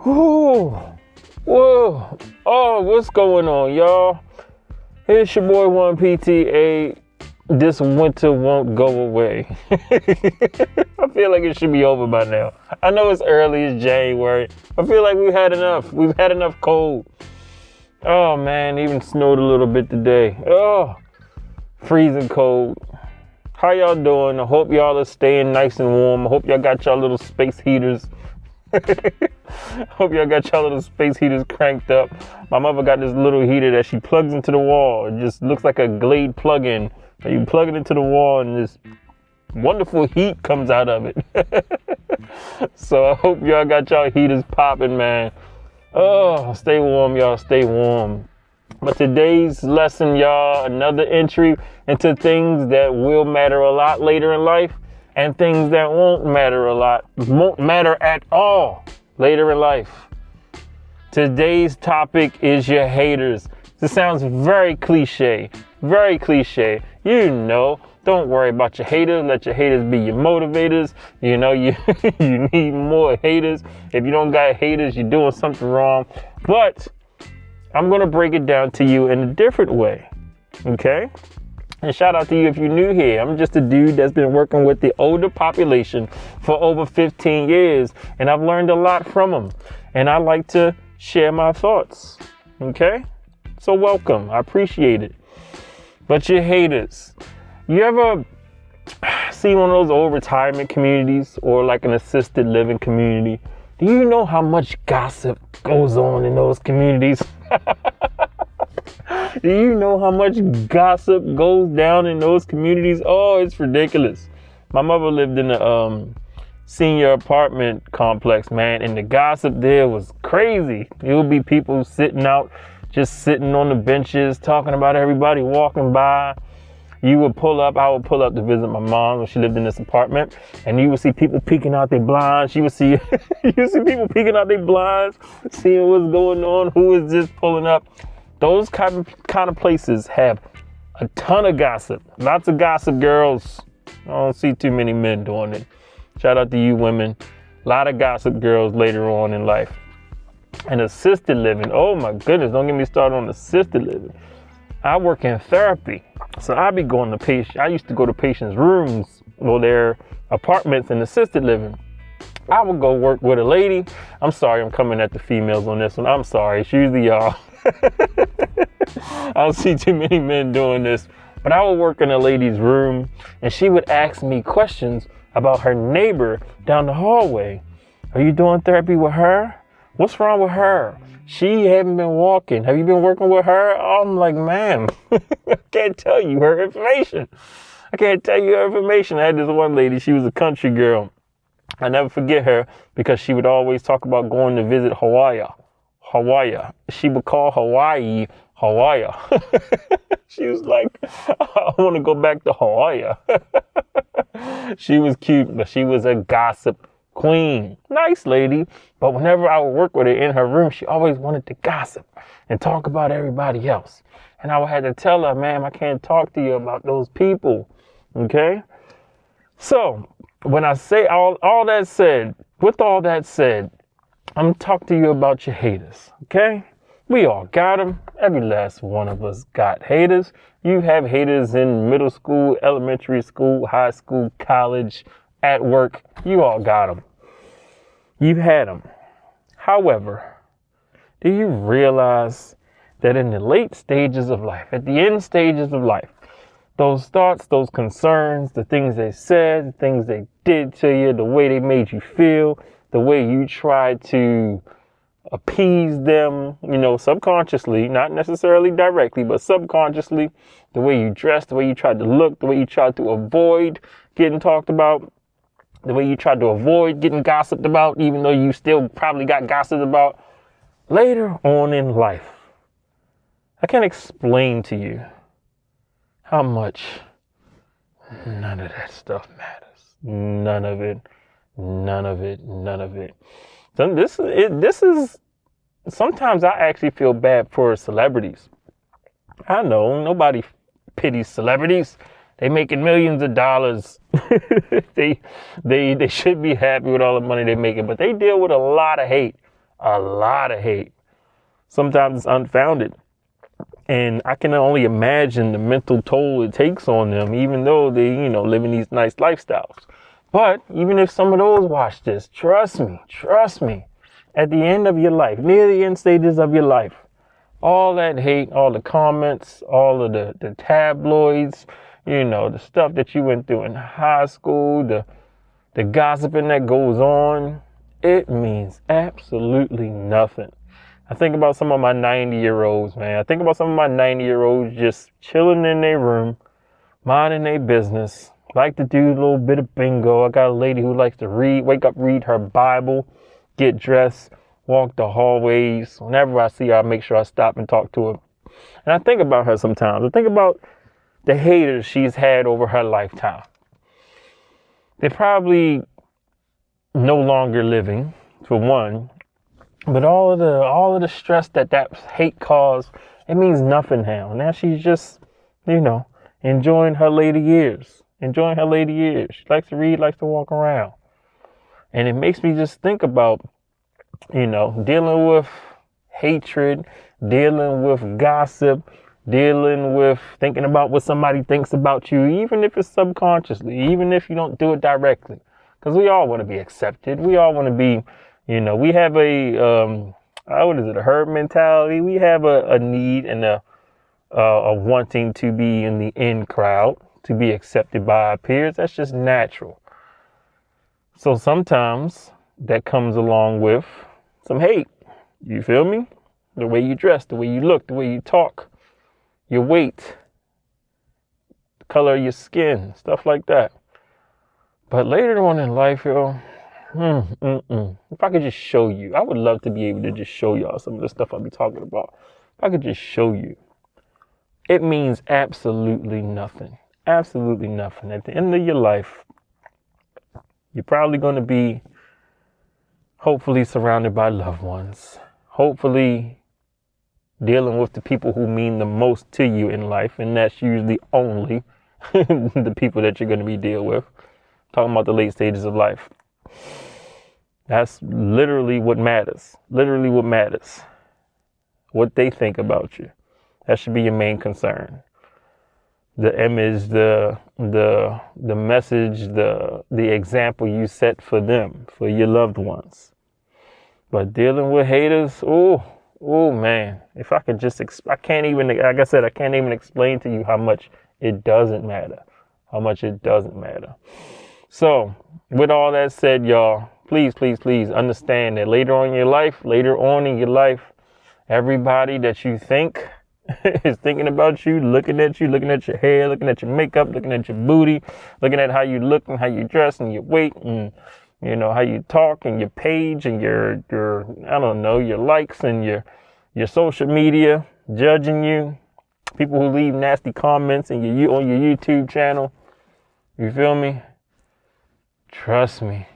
Whoa, whoa, oh, what's going on, y'all? It's your boy 1PTA. This winter won't go away. I feel like it should be over by now. I know it's early, it's January. I feel like we've had enough. We've had enough cold. Oh man, even snowed a little bit today. Oh, freezing cold. How y'all doing? I hope y'all are staying nice and warm. I hope y'all got y'all little space heaters. Hope y'all got y'all little space heaters cranked up. My mother got this little heater that she plugs into the wall. It just looks like a Glade plug-in. You plug it into the wall and this wonderful heat comes out of it. So I hope y'all got y'all heaters popping, man. Oh, stay warm, y'all. Stay warm. But today's lesson, y'all, another entry into things that will matter a lot later in life and things that won't matter at all later in life. Today's topic is your haters. This sounds very cliche. Very cliche. You know, don't worry about your haters. Let your haters be your motivators. You know, you need more haters. If you don't got haters, you're doing something wrong. But I'm going to break it down to you in a different way. Okay? And shout out to you if you're new here. I'm just a dude that's been working with the older population for over 15 years. And I've learned a lot from them. And I like to share my thoughts. Okay? So welcome. I appreciate it. But your haters, you ever see one of those old retirement communities or like an assisted living community? Do you know how much gossip goes on in those communities? Do you know how much gossip goes down in those communities? Oh, it's ridiculous. My mother lived in a senior apartment complex, man, and the gossip there was crazy. It would be people just sitting on the benches, talking about everybody walking by. I would pull up to visit my mom when she lived in this apartment, and you would see people peeking out their blinds. You would see people peeking out their blinds, seeing what's going on, who is just pulling up. Those kind of places have a ton of gossip. Lots of gossip girls. I don't see too many men doing it. Shout out to you women. A lot of gossip girls later on in life. And assisted living. Oh my goodness, don't get me started on assisted living. I work in therapy. So I used to go to patients' rooms or their apartments in assisted living. I would go work with a lady. I'm sorry, I'm coming at the females on this one. I'm sorry, it's usually y'all. I don't see too many men doing this. But I would work in a lady's room and she would ask me questions about her neighbor down the hallway. Are you doing therapy with her? What's wrong with her? She haven't been walking. Have you been working with her? I'm like, ma'am, I can't tell you her information. I had this one lady, she was a country girl. I never forget her because she would always talk about going to visit Hawaii. She would call Hawaii. She was like, I want to go back to Hawaii. She was cute, but she was a gossip queen. Nice lady. But whenever I would work with her in her room, she always wanted to gossip and talk about everybody else. And I would have to tell her, ma'am, I can't talk to you about those people. Okay? So when I say with all that said, I'm talking to you about your haters. Okay? We all got them. Every last one of us got haters. You have haters in middle school, elementary school, high school, college, at work. You all got them. You've had them. However, do you realize that in the late stages of life, at the end stages of life, those thoughts, those concerns, the things they said, the things they did to you, the way they made you feel, the way you tried to appease them, subconsciously, not necessarily directly, but subconsciously, the way you dressed, the way you tried to look, the way you tried to avoid getting talked about, the way you tried to avoid getting gossiped about, even though you still probably got gossiped about later on in life. I can't explain to you how much none of that stuff matters. None of it. So this is sometimes I actually feel bad for celebrities. I know nobody pities celebrities. They making millions of dollars. they should be happy with all the money they're making, but they deal with a lot of hate. A lot of hate. Sometimes it's unfounded. And I can only imagine the mental toll it takes on them, even though they, living these nice lifestyles. But even if some of those watch this, trust me, at the end of your life, near the end stages of your life, all that hate, all the comments, all of the tabloids, the stuff that you went through in high school, the gossiping that goes on, it means absolutely nothing. I think about some of my 90-year-olds, man. I think about some of my 90-year-olds just chilling in their room, minding their business, like to do a little bit of bingo. I got a lady who likes to wake up, read her Bible, get dressed, walk the hallways. Whenever I see her, I make sure I stop and talk to her. And I think about her sometimes. I think about the haters she's had over her lifetime. They're probably no longer living, for one. But all of the stress that hate caused, it means nothing now. Now she's just, enjoying her later years. She likes to read, likes to walk around. And it makes me just think about, dealing with hatred, dealing with gossip, dealing with thinking about what somebody thinks about you, even if it's subconsciously, even if you don't do it directly. Because we all want to be accepted. We all want to be, we have a herd mentality. We have a need and a wanting to be in the in crowd, to be accepted by our peers. That's just natural. So sometimes that comes along with some hate. You feel me? The way you dress, the way you look, the way you talk, your weight, the color of your skin, stuff like that. But later on in life, if I could just show you, I would love to be able to just show y'all some of the stuff I'll be talking about. If I could just show you, it means absolutely nothing. Absolutely nothing. At the end of your life, you're probably going to be hopefully surrounded by loved ones. Hopefully dealing with the people who mean the most to you in life. And that's usually only the people that you're going to be dealing with. Talking about the late stages of life. That's literally what matters. Literally what matters. What they think about you. That should be your main concern. The image, the message, the example you set for them, for your loved ones. But dealing with haters, oh man. If I could just, I can't even, like I said, I can't even explain to you how much it doesn't matter. How much it doesn't matter. So, with all that said, y'all, please understand that later on in your life, everybody that you think is thinking about you, looking at your hair, looking at your makeup, looking at your booty, looking at how you look and how you dress and your weight and, how you talk and your page and your your likes and your social media, judging you, people who leave nasty comments on your YouTube channel. You feel me? Trust me.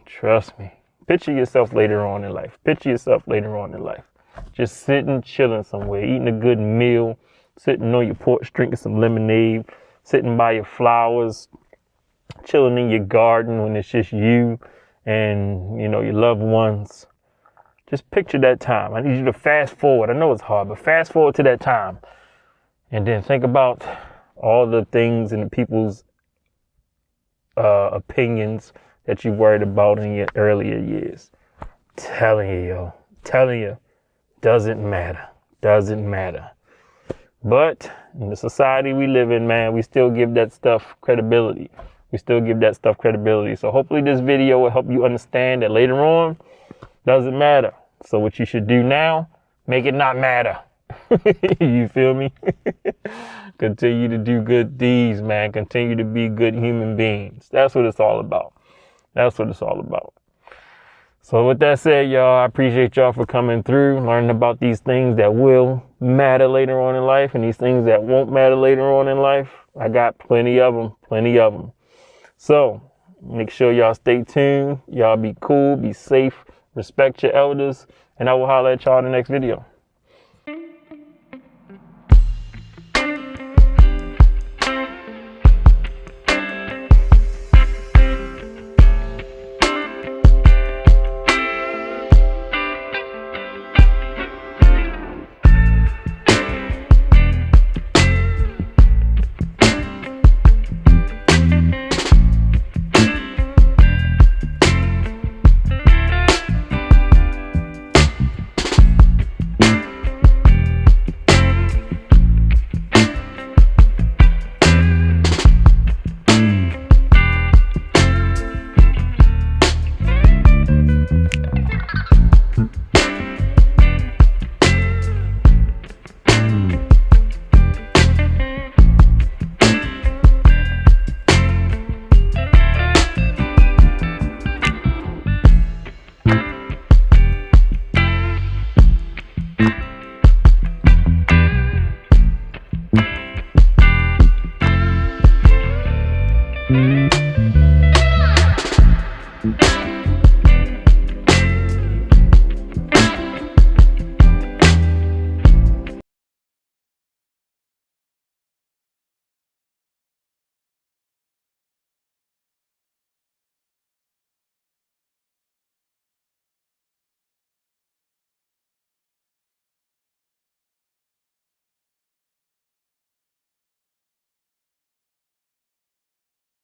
Picture yourself later on in life. Just sitting, chilling somewhere, eating a good meal, sitting on your porch, drinking some lemonade, sitting by your flowers, chilling in your garden when it's just you and, your loved ones. Just picture that time. I need you to fast forward. I know it's hard, but fast forward to that time. And then think about all the things and the people's opinions that you worried about in your earlier years. Telling you, doesn't matter. But in the society we live in, man, we still give that stuff credibility. So hopefully this video will help you understand that later on, doesn't matter. So what you should do now, make it not matter. You feel me? Continue to do good deeds, man. Continue to be good human beings. That's what it's all about. So with that said, y'all, I appreciate y'all for coming through, learning about these things that will matter later on in life and these things that won't matter later on in life. I got plenty of them. So make sure y'all stay tuned. Y'all be cool, be safe, respect your elders, and I will holler at y'all in the next video.